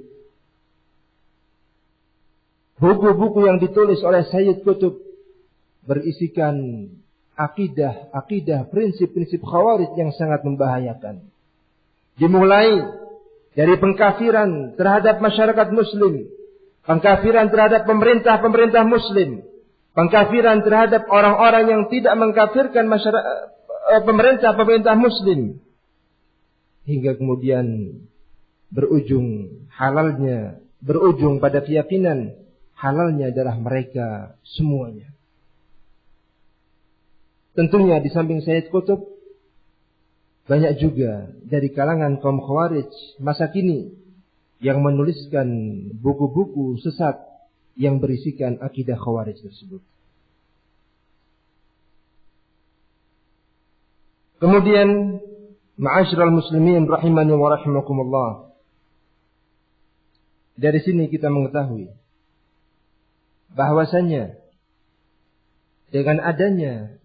Buku-buku yang ditulis oleh Sayyid Qutb berisikan akidah, prinsip-prinsip Khawarij yang sangat membahayakan. Dimulai dari pengkafiran terhadap masyarakat muslim, pengkafiran terhadap pemerintah muslim, pengkafiran terhadap orang-orang yang tidak mengkafirkan pemerintah muslim, hingga kemudian berujung pada keyakinan halalnya darah mereka semuanya. Tentunya di samping Sayyid Qutb, banyak juga dari kalangan kaum Khawarij masa kini yang menuliskan buku-buku sesat yang berisikan akidah Khawarij tersebut. Kemudian, ma'asyiral muslimin rahimani wa rahimakumullah. Dari sini kita mengetahui bahwasanya dengan adanya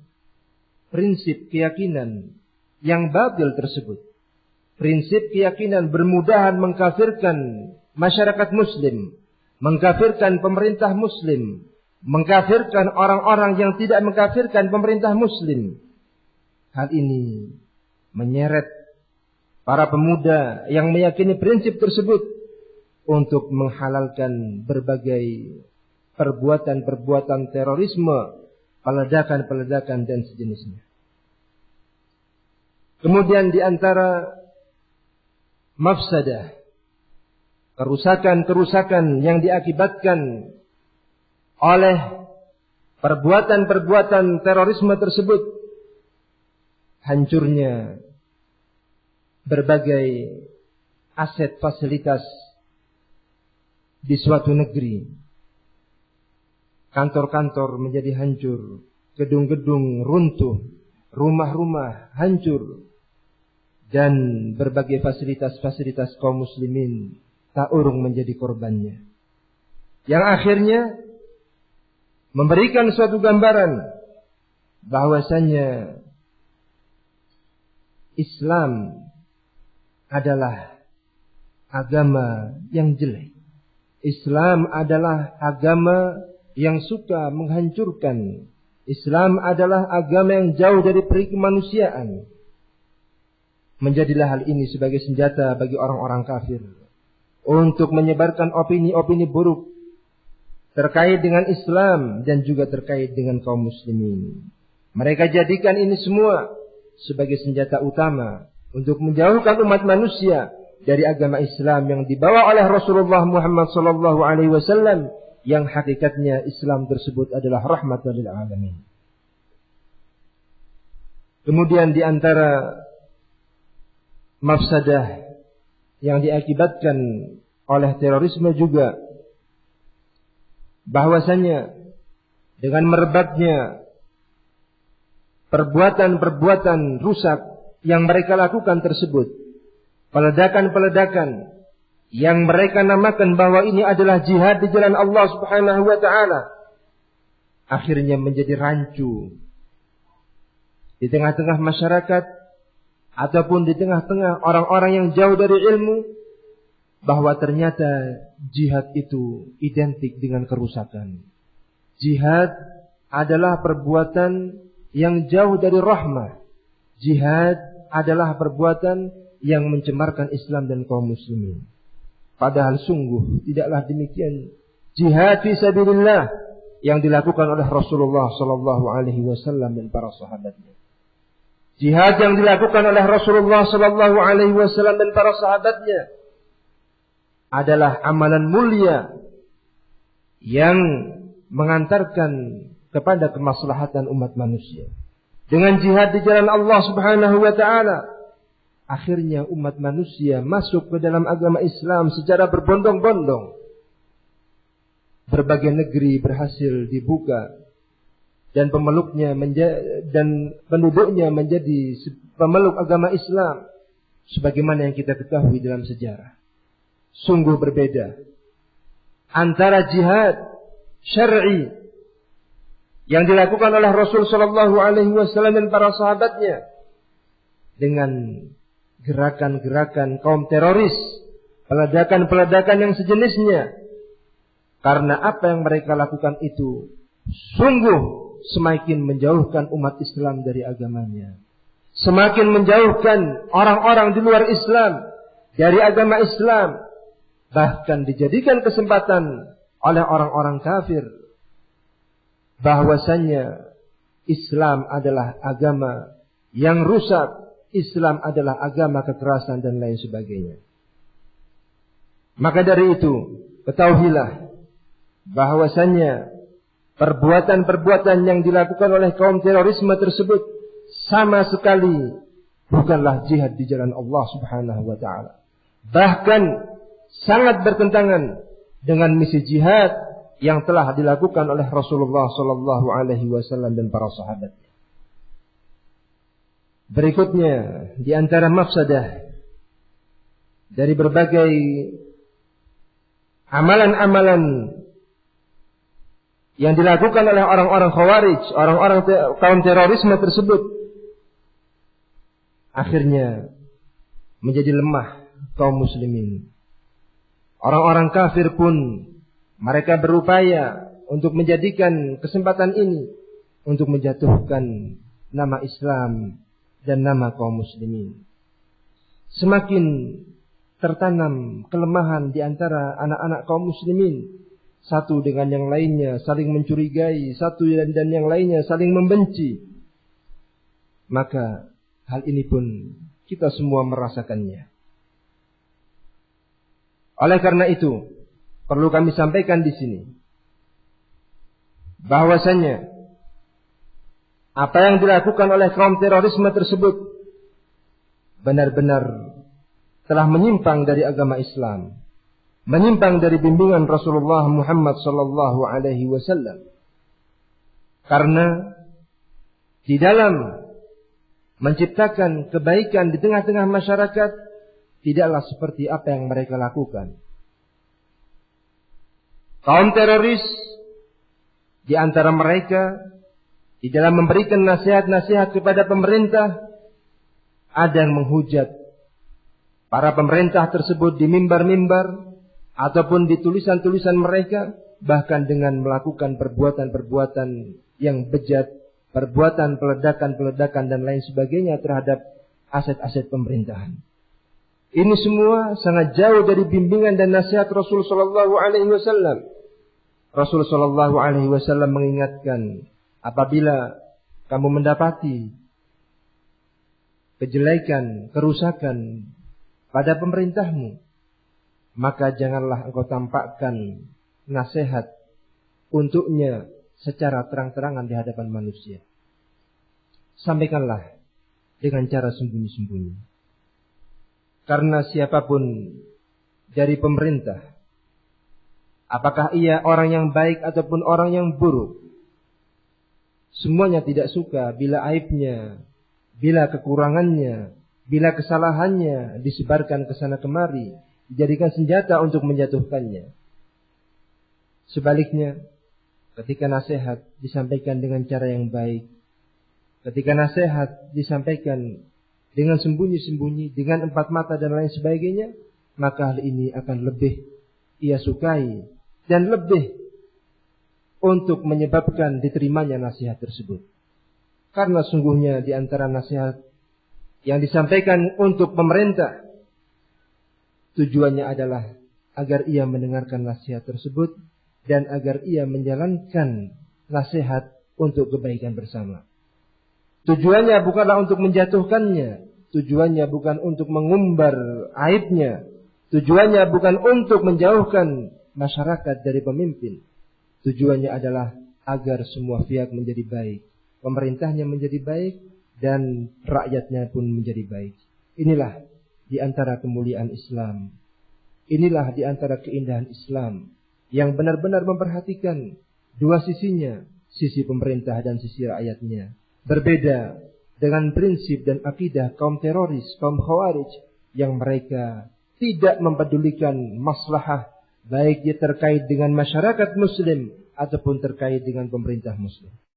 prinsip keyakinan yang batil tersebut, prinsip keyakinan bermudahan mengkafirkan masyarakat muslim, mengkafirkan pemerintah muslim, mengkafirkan orang-orang yang tidak mengkafirkan pemerintah muslim. Hal ini menyeret para pemuda yang meyakini prinsip tersebut untuk menghalalkan berbagai perbuatan-perbuatan terorisme, peledakan-peledakan dan sejenisnya. Kemudian di antara mafsadah, kerusakan-kerusakan yang diakibatkan oleh perbuatan-perbuatan terorisme tersebut, hancurnya berbagai aset fasilitas di suatu negeri. Kantor-kantor menjadi hancur, gedung-gedung runtuh, rumah-rumah hancur, dan berbagai fasilitas-fasilitas kaum muslimin tak urung menjadi korbannya. Yang akhirnya memberikan suatu gambaran bahwasanya Islam adalah agama yang jelek. Islam adalah agama yang suka menghancurkan. Islam adalah agama yang jauh dari peri kemanusiaan. Menjadilah hal ini sebagai senjata bagi orang-orang kafir untuk menyebarkan opini-opini buruk terkait dengan Islam dan juga terkait dengan kaum muslimin. Mereka jadikan ini semua sebagai senjata utama untuk menjauhkan umat manusia dari agama Islam yang dibawa oleh Rasulullah Muhammad sallallahu alaihi wasallam, yang hakikatnya Islam tersebut adalah rahmatan lil alamin. Kemudian di antara mafsadah yang diakibatkan oleh terorisme juga bahwasanya dengan merebaknya perbuatan-perbuatan rusak yang mereka lakukan tersebut, peledakan-peledakan yang mereka namakan bahwa ini adalah jihad di jalan Allah Subhanahu wa taala, akhirnya menjadi rancu di tengah-tengah masyarakat ataupun di tengah-tengah orang-orang yang jauh dari ilmu, bahwa ternyata jihad itu identik dengan kerusakan. Jihad adalah perbuatan yang jauh dari rahmah. Jihad adalah perbuatan yang mencemarkan Islam dan kaum muslimin. Padahal sungguh tidaklah demikian. Jihad fi sabilillah yang dilakukan oleh Rasulullah sallallahu alaihi wasallam dan para sahabatnya. Jihad yang dilakukan oleh Rasulullah sallallahu alaihi wasallam dan para sahabatnya adalah amalan mulia yang mengantarkan kepada kemaslahatan umat manusia. Dengan jihad di jalan Allah Subhanahu wa taala, akhirnya umat manusia masuk ke dalam agama Islam secara berbondong-bondong. Berbagai negeri berhasil dibuka dan pemeluknya dan penduduknya menjadi pemeluk agama Islam sebagaimana yang kita ketahui dalam sejarah. Sungguh berbeda antara jihad syar'i yang dilakukan oleh Rasul sallallahu alaihi wasallam dan para sahabatnya dengan gerakan-gerakan kaum teroris, peledakan-peledakan yang sejenisnya. Karena apa yang mereka lakukan itu sungguh semakin menjauhkan umat Islam dari agamanya. Semakin menjauhkan orang-orang di luar Islam dari agama Islam. Bahkan dijadikan kesempatan oleh orang-orang kafir bahwasanya Islam adalah agama yang rusak, Islam adalah agama kekerasan dan lain sebagainya. Maka dari itu, ketahuilah bahwasanya perbuatan-perbuatan yang dilakukan oleh kaum terorisme tersebut sama sekali bukanlah jihad di jalan Allah Subhanahu wa taala. Bahkan sangat bertentangan dengan misi jihad yang telah dilakukan oleh Rasulullah sallallahu alaihi wasallam dan para sahabatnya. Berikutnya di antara mafsadah dari berbagai amalan-amalan yang dilakukan oleh orang-orang Khawarij, orang-orang kaum terorisme tersebut, akhirnya menjadi lemah kaum muslimin. Orang-orang kafir pun mereka berupaya untuk menjadikan kesempatan ini untuk menjatuhkan nama Islam dan nama kaum muslimin. Semakin tertanam kelemahan di antara anak-anak kaum muslimin, satu dengan yang lainnya saling mencurigai, satu dan yang lainnya saling membenci. Maka hal ini pun kita semua merasakannya. Oleh karena itu, perlu kami sampaikan di sini bahwasanya apa yang dilakukan oleh kaum terorisme tersebut benar-benar telah menyimpang dari agama Islam, menyimpang dari bimbingan Rasulullah Muhammad sallallahu alaihi wasallam. Karena di dalam menciptakan kebaikan di tengah-tengah masyarakat tidaklah seperti apa yang mereka lakukan. Kaum teroris di antara mereka di dalam memberikan nasihat-nasihat kepada pemerintah ada yang menghujat para pemerintah tersebut di mimbar-mimbar ataupun di tulisan-tulisan mereka, bahkan dengan melakukan perbuatan-perbuatan yang bejat, perbuatan peledakan-peledakan dan lain sebagainya terhadap aset-aset pemerintahan. Ini semua sangat jauh dari bimbingan dan nasihat Rasul sallallahu alaihi wasallam. Rasul sallallahu alaihi wasallam mengingatkan, apabila kamu mendapati kejelekan, kerusakan pada pemerintahmu, maka janganlah engkau tampakkan nasihat untuknya secara terang-terangan di hadapan manusia. Sampaikanlah dengan cara sembunyi-sembunyi. Karena siapapun dari pemerintah, apakah ia orang yang baik ataupun orang yang buruk, semuanya tidak suka bila aibnya, bila kekurangannya, bila kesalahannya disebarkan ke sana kemari, dijadikan senjata untuk menjatuhkannya. Sebaliknya, ketika nasihat disampaikan dengan cara yang baik, ketika nasihat disampaikan dengan sembunyi-sembunyi, dengan empat mata dan lain sebagainya, maka hal ini akan lebih ia sukai dan lebih untuk menyebabkan diterimanya nasihat tersebut. Karena sungguhnya di antara nasihat yang disampaikan untuk pemerintah, tujuannya adalah agar ia mendengarkan nasihat tersebut dan agar ia menjalankan nasihat untuk kebaikan bersama. Tujuannya bukanlah untuk menjatuhkannya, tujuannya bukan untuk mengumbar aibnya, tujuannya bukan untuk menjauhkan masyarakat dari pemimpin. Tujuannya adalah agar semua pihak menjadi baik, pemerintahnya menjadi baik dan rakyatnya pun menjadi baik. Inilah di antara kemuliaan Islam. Inilah di antara keindahan Islam yang benar-benar memperhatikan dua sisinya, sisi pemerintah dan sisi rakyatnya. Berbeda dengan prinsip dan akidah kaum teroris, kaum Khawarij yang mereka tidak mempedulikan maslahah baik dia terkait dengan masyarakat muslim ataupun terkait dengan pemerintah muslim.